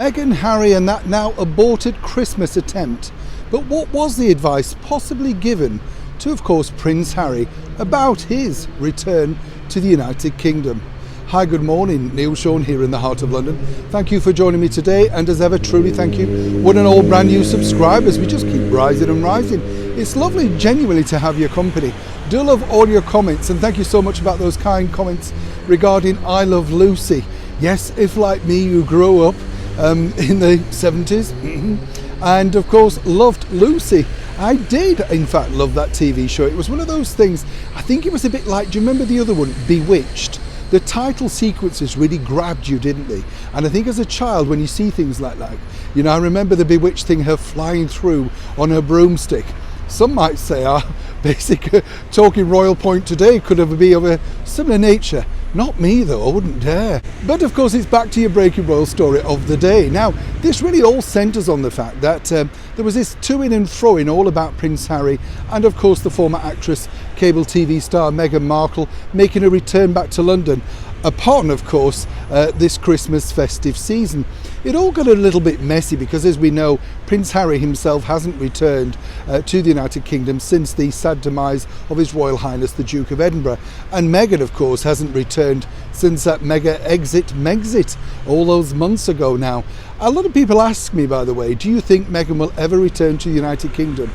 Meghan, Harry and that now aborted Christmas attempt. But what was the advice possibly given to, of course, Prince Harry about his return to the United Kingdom? Hi, good morning. Neil Sean here in the heart of London. Thank you for joining me today, and as ever, truly thank you. One and all brand new subscribers. We just keep rising and rising. It's lovely, genuinely, to have your company. Do love all your comments, and thank you so much about those kind comments regarding I Love Lucy. Yes, if like me, you grew up in the 70s and of course loved Lucy. I did in fact love that TV show. It was one of those things, I think it was a bit like, do you remember the other one, Bewitched? The title sequences really grabbed you, didn't they? And I think as a child, when you see things like that, you know, I remember the Bewitched thing, her flying through on her broomstick. Some might say our basic talking royal point today could have been of a similar nature. Not me though, I wouldn't dare. But of course it's back to your breaking royal story of the day. Now, this really all centres on the fact that there was this to-in and fro-in all about Prince Harry and of course the former actress, cable TV star Meghan Markle making a return back to London upon, of course, this Christmas festive season. It all got a little bit messy because, as we know, Prince Harry himself hasn't returned to the United Kingdom since the sad demise of His Royal Highness the Duke of Edinburgh, and Meghan, of course, hasn't returned since that mega Megxit all those months ago now. A lot of people ask me, by the way, do you think Meghan will ever return to the United Kingdom?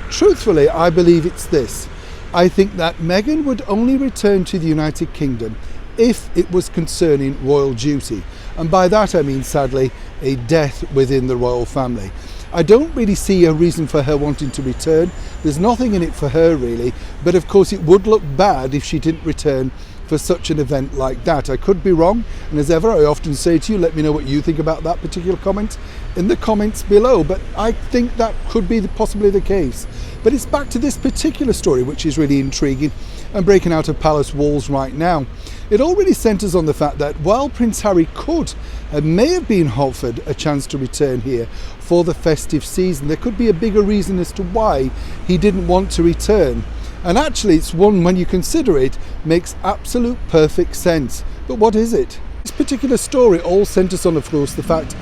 Truthfully, I believe it's this. I think that Meghan would only return to the United Kingdom if it was concerning royal duty. And by that I mean, sadly, a death within the royal family. I don't really see a reason for her wanting to return. There's nothing in it for her really, but of course it would look bad if she didn't return for such an event like that. I could be wrong, and as ever I often say to you, let me know what you think about that particular comment in the comments below, but I think that could be possibly the case. But it's back to this particular story which is really intriguing and breaking out of palace walls right now. It all really centres on the fact that while Prince Harry could and may have been offered a chance to return here for the festive season, there could be a bigger reason as to why he didn't want to return. And actually it's one, when you consider it, makes absolute perfect sense. But what is it? This particular story all centres on, of course, the fact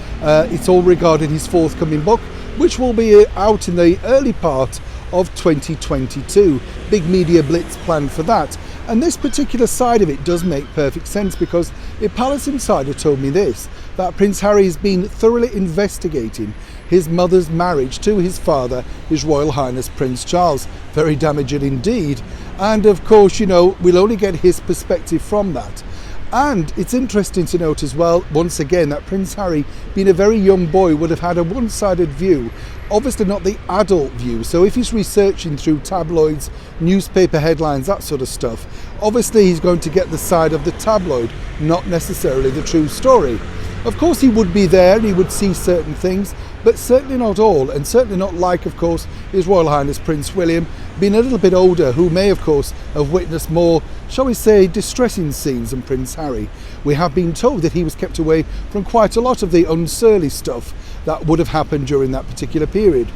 it's all regarding his forthcoming book, which will be out in the early part of 2022. Big media blitz planned for that. And this particular side of it does make perfect sense because a palace insider told me this, that Prince Harry has been thoroughly investigating his mother's marriage to his father, His Royal Highness Prince Charles. Very damaging indeed. And of course, you know, we'll only get his perspective from that. And it's interesting to note as well, once again, that Prince Harry, being a very young boy, would have had a one-sided view, obviously not the adult view. So if he's researching through tabloids, newspaper headlines, that sort of stuff, obviously he's going to get the side of the tabloid, not necessarily the true story. Of course he would be there and he would see certain things, but certainly not all, and certainly not like, of course, His Royal Highness Prince William, being a little bit older, who may, of course, have witnessed more, shall we say, distressing scenes than Prince Harry. We have been told that he was kept away from quite a lot of the unsurly stuff that would have happened during that particular period.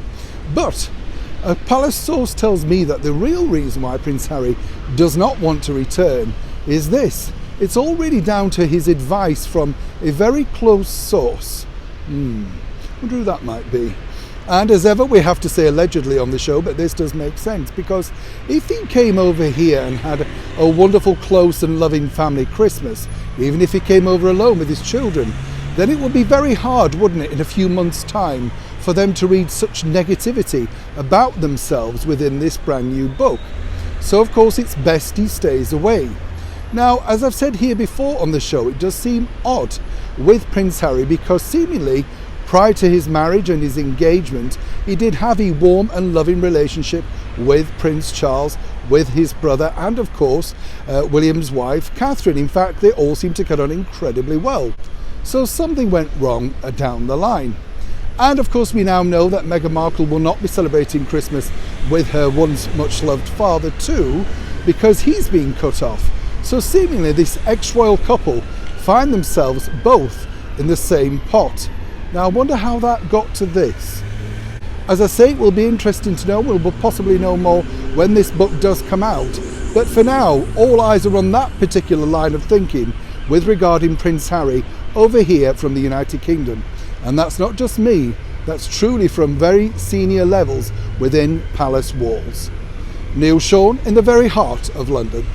But a palace source tells me that the real reason why Prince Harry does not want to return is this. It's all really down to his advice from a very close source. Wonder who that might be. And as ever, we have to say allegedly on the show, but this does make sense, because if he came over here and had a wonderful, close and loving family Christmas, even if he came over alone with his children, then it would be very hard, wouldn't it, in a few months' time for them to read such negativity about themselves within this brand new book. So of course it's best he stays away. Now, as I've said here before on the show, it does seem odd with Prince Harry because seemingly prior to his marriage and his engagement, he did have a warm and loving relationship with Prince Charles, with his brother, and of course William's wife Catherine. In fact, they all seem to get on incredibly well. So something went wrong down the line. And of course we now know that Meghan Markle will not be celebrating Christmas with her once much loved father too, because he's been cut off. So seemingly this ex-royal couple find themselves both in the same pot. Now I wonder how that got to this. As I say, it will be interesting to know. We'll possibly know more when this book does come out. But for now, all eyes are on that particular line of thinking with regarding Prince Harry over here from the United Kingdom. And that's not just me, that's truly from very senior levels within palace walls. Neil Sean in the very heart of London.